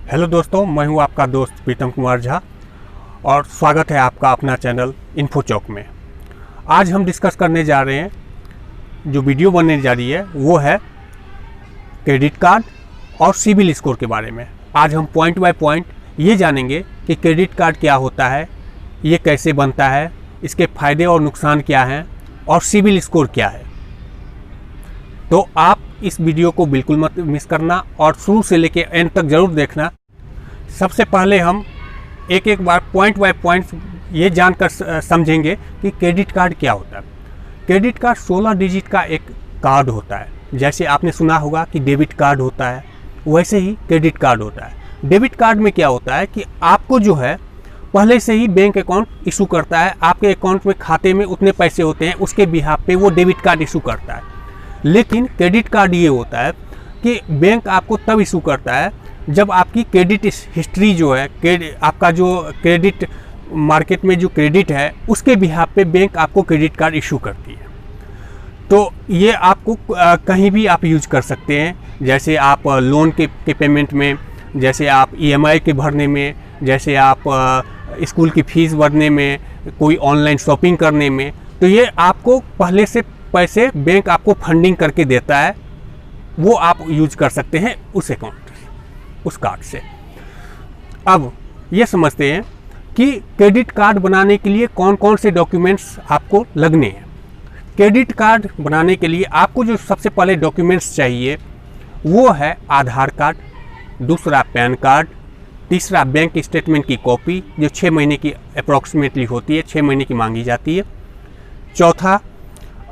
Hello दोस्तों, मैं हूं आपका दोस्त प्रीतम कुमार झा और स्वागत है आपका अपना चैनल इन्फो चौक में। आज हम डिस्कस करने जा रहे हैं, जो वीडियो बनने जा रही है वो है क्रेडिट कार्ड और सिबिल स्कोर के बारे में। आज हम पॉइंट बाय पॉइंट ये जानेंगे कि क्रेडिट कार्ड क्या होता है, ये कैसे बनता है, इसके फ़ायदे और नुकसान क्या हैं और सिबिल स्कोर क्या है। तो आप इस वीडियो को बिल्कुल मत मिस करना और शुरू से लेकर एंड तक ज़रूर देखना। सबसे पहले हम एक बार पॉइंट बाय पॉइंट ये जानकर समझेंगे कि क्रेडिट कार्ड क्या होता है। क्रेडिट कार्ड 16 डिजिट का एक कार्ड होता है। जैसे आपने सुना होगा कि डेबिट कार्ड होता है, वैसे ही क्रेडिट कार्ड होता है। डेबिट कार्ड में क्या होता है कि आपको जो है पहले से ही बैंक अकाउंट इशू करता है, आपके अकाउंट में खाते में उतने पैसे होते हैं, उसके बिहाफ पे वो डेबिट कार्ड इशू करता है। लेकिन क्रेडिट कार्ड ये होता है कि बैंक आपको तब इशू करता है जब आपकी क्रेडिट हिस्ट्री जो है, आपका जो क्रेडिट मार्केट में जो क्रेडिट है उसके बिहाफ पे बैंक आपको क्रेडिट कार्ड इशू करती है। तो ये आपको कहीं भी आप यूज कर सकते हैं, जैसे आप लोन के पेमेंट में, जैसे आप EMI के भरने में, जैसे आप स्कूल की फ़ीस भरने में, कोई ऑनलाइन शॉपिंग करने में। तो ये आपको पहले से पैसे बैंक आपको फंडिंग करके देता है, वो आप यूज कर सकते हैं उस अकाउंट, उस कार्ड से। अब ये समझते हैं कि क्रेडिट कार्ड बनाने के लिए कौन कौन से डॉक्यूमेंट्स आपको लगने हैं। क्रेडिट कार्ड बनाने के लिए आपको जो सबसे पहले डॉक्यूमेंट्स चाहिए वो है आधार कार्ड, दूसरा पैन कार्ड, तीसरा बैंक स्टेटमेंट की कॉपी जो 6 महीने की अप्रॉक्सीमेटली होती है, 6 महीने की मांगी जाती है, चौथा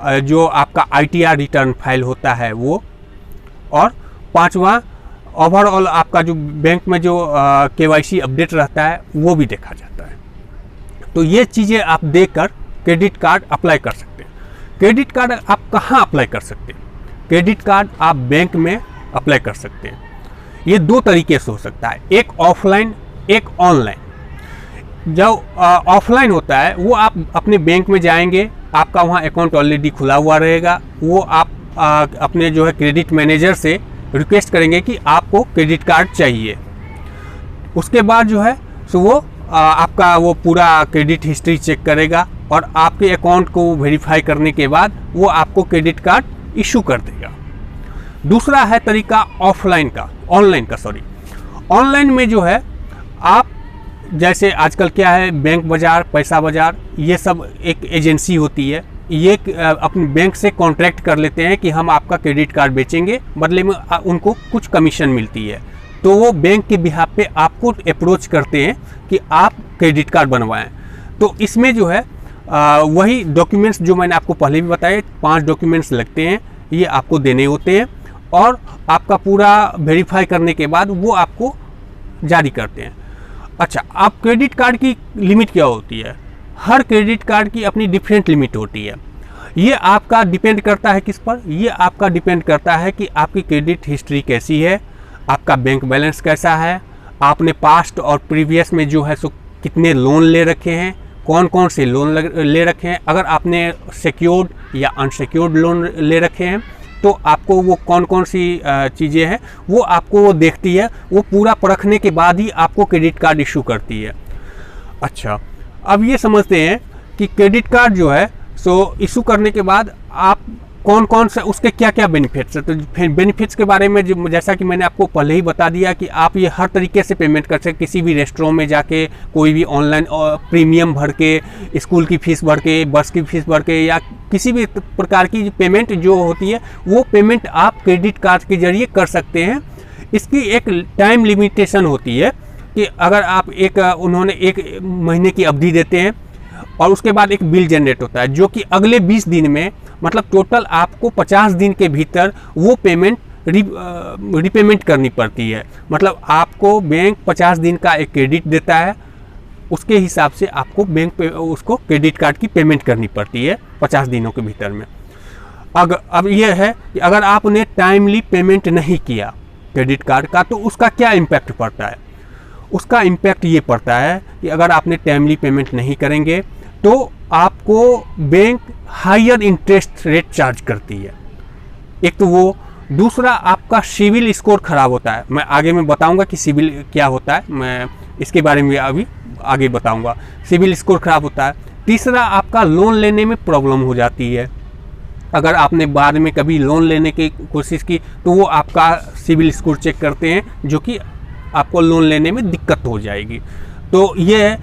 जो आपका ITR रिटर्न फाइल होता है वो, और पांचवा ओवरऑल आपका जो बैंक में जो KYC अपडेट रहता है वो भी देखा जाता है। तो ये चीज़ें आप देखकर क्रेडिट कार्ड अप्लाई कर सकते हैं। क्रेडिट कार्ड आप कहाँ अप्लाई कर सकते हैं? क्रेडिट कार्ड आप बैंक में अप्लाई कर सकते हैं। ये दो तरीके से हो सकता है, एक ऑफलाइन, एक ऑनलाइन। जो ऑफलाइन होता है वो आप अपने बैंक में जाएंगे, आपका वहाँ अकाउंट ऑलरेडी खुला हुआ रहेगा, वो आप अपने जो है क्रेडिट मैनेजर से रिक्वेस्ट करेंगे कि आपको क्रेडिट कार्ड चाहिए। उसके बाद जो है सो वो आपका वो पूरा क्रेडिट हिस्ट्री चेक करेगा और आपके अकाउंट को वेरीफाई करने के बाद वो आपको क्रेडिट कार्ड इशू कर देगा। दूसरा है तरीका ऑफलाइन का, ऑनलाइन का सॉरी। ऑनलाइन में जो है आप जैसे आजकल क्या है, बैंक बाज़ार, पैसा बाज़ार, ये सब एक एजेंसी होती है, ये अपने बैंक से कॉन्ट्रैक्ट कर लेते हैं कि हम आपका क्रेडिट कार्ड बेचेंगे, बदले में उनको कुछ कमीशन मिलती है। तो वो बैंक के बिहाफ पे आपको अप्रोच करते हैं कि आप क्रेडिट कार्ड बनवाएं। तो इसमें जो है वही डॉक्यूमेंट्स जो मैंने आपको पहले भी बताए, 5 डॉक्यूमेंट्स लगते हैं, ये आपको देने होते हैं और आपका पूरा वेरीफाई करने के बाद वो आपको जारी करते हैं। अच्छा, अब क्रेडिट कार्ड की लिमिट क्या होती है? हर क्रेडिट कार्ड की अपनी डिफरेंट लिमिट होती है। ये आपका डिपेंड करता है किस पर? ये आपका डिपेंड करता है कि आपकी क्रेडिट हिस्ट्री कैसी है, आपका बैंक बैलेंस कैसा है, आपने पास्ट और प्रीवियस में जो है सो कितने लोन ले रखे हैं, कौन कौन से लोन ले रखे हैं, अगर आपने सिक्योर्ड या अनसिक्योर्ड लोन ले रखे हैं तो आपको वो कौन कौन सी चीज़ें हैं वो आपको वो देखती है, वो पूरा परखने के बाद ही आपको क्रेडिट कार्ड इशू करती है। अच्छा, अब ये समझते हैं कि क्रेडिट कार्ड जो है सो इशू करने के बाद आप कौन कौन सा, उसके क्या क्या बेनिफिट्स है। तो बेनिफिट्स के बारे में जैसा कि मैंने आपको पहले ही बता दिया कि आप ये हर तरीके से पेमेंट कर सकते, किसी भी रेस्टोरेंट में जाके, कोई भी ऑनलाइन प्रीमियम भर के, स्कूल की फ़ीस भर के, बस की फ़ीस भर के, या किसी भी प्रकार की पेमेंट जो होती है वो पेमेंट आप क्रेडिट कार्ड के जरिए कर सकते हैं। इसकी एक टाइम लिमिटेशन होती है कि अगर आप उन्होंने 1 महीने की अवधि देते हैं और उसके बाद एक बिल जनरेट होता है जो कि अगले 20 दिन में, मतलब टोटल आपको 50 दिन के भीतर वो पेमेंट रिपेमेंट करनी पड़ती है। मतलब आपको बैंक 50 दिन का एक क्रेडिट देता है, उसके हिसाब से आपको बैंक पे उसको क्रेडिट कार्ड की पेमेंट करनी पड़ती है 50 दिनों के भीतर में। अब यह है कि अगर आपने टाइमली पेमेंट नहीं किया क्रेडिट कार्ड का तो उसका क्या इम्पैक्ट पड़ता है? उसका इम्पैक्ट ये पड़ता है कि अगर आपने टाइमली पेमेंट नहीं करेंगे तो आपको bank higher interest rate charge करती है। एक तो वो दूसरा आपका सिविल स्कोर खराब होता है। मैं आगे में बताऊंगा कि सिविल क्या होता है, मैं इसके बारे में अभी आगे बताऊंगा। सिविल स्कोर खराब होता है। तीसरा आपका लोन लेने में प्रॉब्लम हो जाती है। अगर आपने बाद में कभी लोन लेने की कोशिश की तो वो आपका सिविल स्कोर चेक करते हैं, जो कि आपको लोन लेने में दिक्कत हो जाएगी। तो ये है।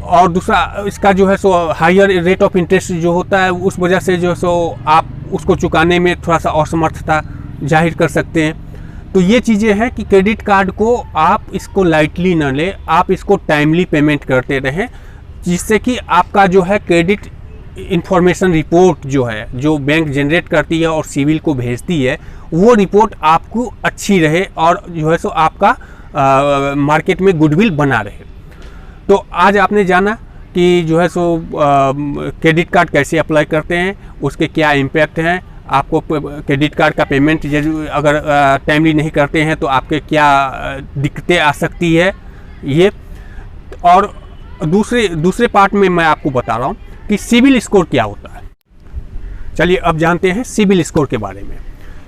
और दूसरा इसका जो है so higher rate of interest जो होता है, उस वजह से जो है सो आप उसको चुकाने में थोड़ा सा असमर्थता जाहिर कर सकते हैं। तो ये चीज़ें हैं कि क्रेडिट कार्ड को आप इसको लाइटली न लें, आप इसको टाइमली पेमेंट करते रहें, जिससे कि आपका जो है क्रेडिट इंफॉर्मेशन रिपोर्ट जो है, जो बैंक जनरेट करती है और सिविल को भेजती है, वो रिपोर्ट आपको अच्छी रहे और जो है सो आपका मार्केट में गुडविल बना रहे। तो आज आपने जाना कि जो है सो क्रेडिट कार्ड कैसे अप्लाई करते हैं, उसके क्या इम्पैक्ट हैं, आपको क्रेडिट कार्ड का पेमेंट अगर टाइमली नहीं करते हैं तो आपके क्या दिक्कतें आ सकती है ये। और दूसरे पार्ट में मैं आपको बता रहा हूँ कि सिविल स्कोर क्या होता है। चलिए अब जानते हैं सिविल स्कोर के बारे में।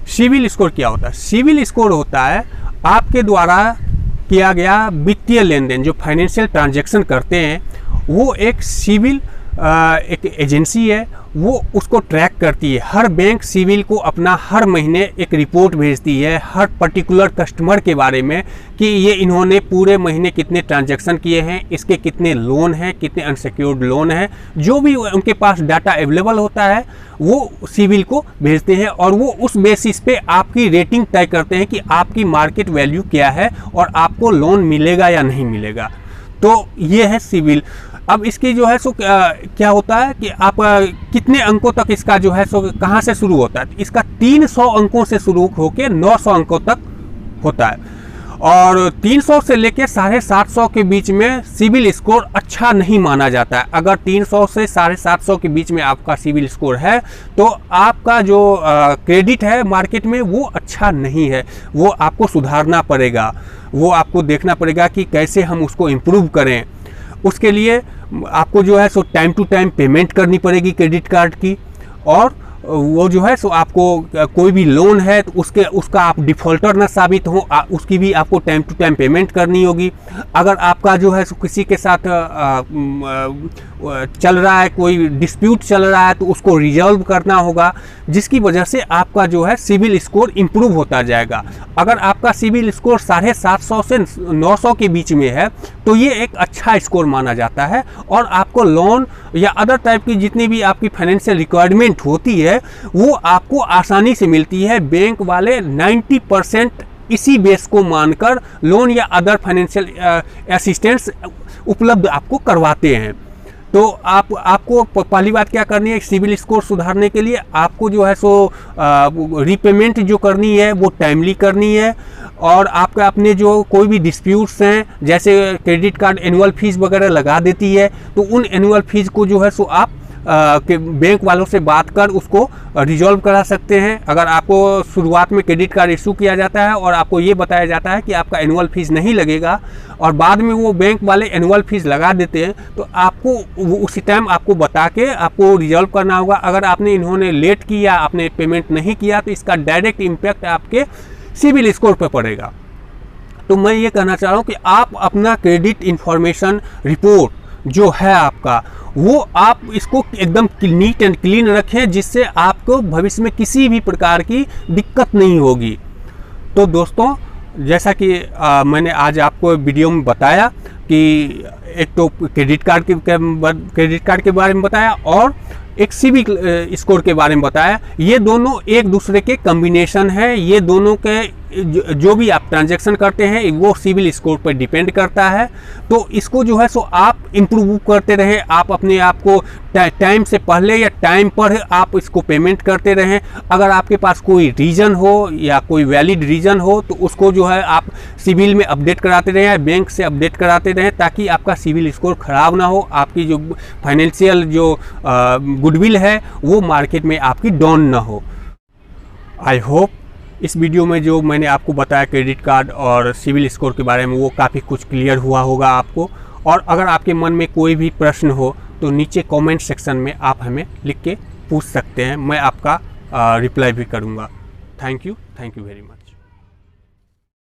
सिविल स्कोर क्या होता है? सिविल स्कोर होता है आपके द्वारा किया गया वित्तीय लेन देन, जो फाइनेंशियल ट्रांजैक्शन करते हैं, वो एक सिविल एक एजेंसी है, वो उसको ट्रैक करती है। हर बैंक सिविल को अपना हर महीने एक रिपोर्ट भेजती है हर पर्टिकुलर कस्टमर के बारे में कि ये इन्होंने पूरे महीने कितने ट्रांजैक्शन किए हैं, इसके कितने लोन हैं, कितने अनसिक्योर्ड लोन हैं, जो भी उनके पास डाटा अवेलेबल होता है वो सिविल को भेजते हैं और वो उस बेसिस पे आपकी रेटिंग तय करते हैं कि आपकी मार्केट वैल्यू क्या है और आपको लोन मिलेगा या नहीं मिलेगा। तो ये है सिविल। अब इसकी जो है सो क्या होता है कि आप कितने अंकों तक इसका जो है सो कहाँ से शुरू होता है? इसका 300 अंकों से शुरू होकर 900 अंकों तक होता है और 300 से लेकर 750 के बीच में सिविल स्कोर अच्छा नहीं माना जाता है। अगर 300 से 750 के बीच में आपका सिविल स्कोर है तो आपका जो क्रेडिट है मार्केट में वो अच्छा नहीं है, वो आपको सुधारना पड़ेगा, वो आपको देखना पड़ेगा कि कैसे हम उसको इम्प्रूव करें। उसके लिए आपको जो है so time to time payment करनी पड़ेगी क्रेडिट कार्ड की, और वो जो है सो आपको कोई भी लोन है तो उसका आप डिफ़ॉल्टर ना साबित हो, उसकी भी आपको टाइम टू टाइम पेमेंट करनी होगी। अगर आपका जो है सो किसी के साथ चल रहा है, कोई डिस्प्यूट चल रहा है, तो उसको रिजॉल्व करना होगा, जिसकी वजह से आपका जो है सिविल स्कोर इम्प्रूव होता जाएगा। अगर आपका सिविल स्कोर 750 से 900 के बीच में है तो ये एक अच्छा स्कोर माना जाता है और आपको लोन या अदर टाइप की जितनी भी आपकी फाइनेंशियल रिक्वायरमेंट होती है वो आपको आसानी से मिलती है। बैंक वाले 90% इसी बेस को मानकर लोन या अदर फाइनेंशियल असिस्टेंस उपलब्ध आपको करवाते हैं। तो आपको पहली बात क्या करनी है, सिविल स्कोर सुधारने के लिए आपको जो है सो रीपेमेंट जो करनी है वो टाइमली करनी है, और आपका अपने जो कोई भी डिस्प्यूट्स हैं, जैसे क्रेडिट कार्ड एनुअल फीस वगैरह लगा देती है, तो उन एनुअल फीस को जो है सो आप बैंक वालों से बात कर उसको रिजॉल्व करा सकते हैं। अगर आपको शुरुआत में क्रेडिट कार्ड इशू किया जाता है और आपको ये बताया जाता है कि आपका एनुअल फीस नहीं लगेगा और बाद में वो बैंक वाले एनुअल फीस लगा देते हैं, तो आपको उसी टाइम आपको बता के आपको रिजॉल्व करना होगा। अगर आपने इन्होंने लेट किया, आपने पेमेंट नहीं किया, तो इसका डायरेक्ट इम्पैक्ट आपके सिविल स्कोर पर पड़ेगा। तो मैं ये कहना चाह रहा हूँ कि आप अपना क्रेडिट इंफॉर्मेशन रिपोर्ट जो है आपका, वो आप इसको एकदम नीट एंड क्लीन रखें, जिससे आपको भविष्य में किसी भी प्रकार की दिक्कत नहीं होगी। तो दोस्तों, जैसा कि मैंने आज आपको वीडियो में बताया कि एक तो क्रेडिट कार्ड के बारे में बताया और एक सिविल स्कोर के बारे में बताया। ये दोनों एक दूसरे के कॉम्बिनेशन है, ये दोनों के जो भी आप ट्रांजैक्शन करते हैं वो सिविल स्कोर पर डिपेंड करता है। तो इसको जो है सो आप इम्प्रूव करते रहें, आप अपने आप को टाइम से पहले या टाइम पर आप इसको पेमेंट करते रहें। अगर आपके पास कोई रीज़न हो या कोई वैलिड रीज़न हो तो उसको जो है आप सिविल में अपडेट कराते रहें, बैंक से अपडेट कराते रहें, ताकि आपका सिविल स्कोर ख़राब ना हो, आपकी जो फाइनेंशियल जो गुडविल है वो मार्केट में आपकी डाउन ना हो। आई होप इस वीडियो में जो मैंने आपको बताया क्रेडिट कार्ड और सिविल स्कोर के बारे में, वो काफ़ी कुछ क्लियर हुआ होगा आपको। और अगर आपके मन में कोई भी प्रश्न हो तो नीचे कमेंट सेक्शन में आप हमें लिख के पूछ सकते हैं, मैं आपका रिप्लाई भी करूँगा। Thank you. Thank you very much.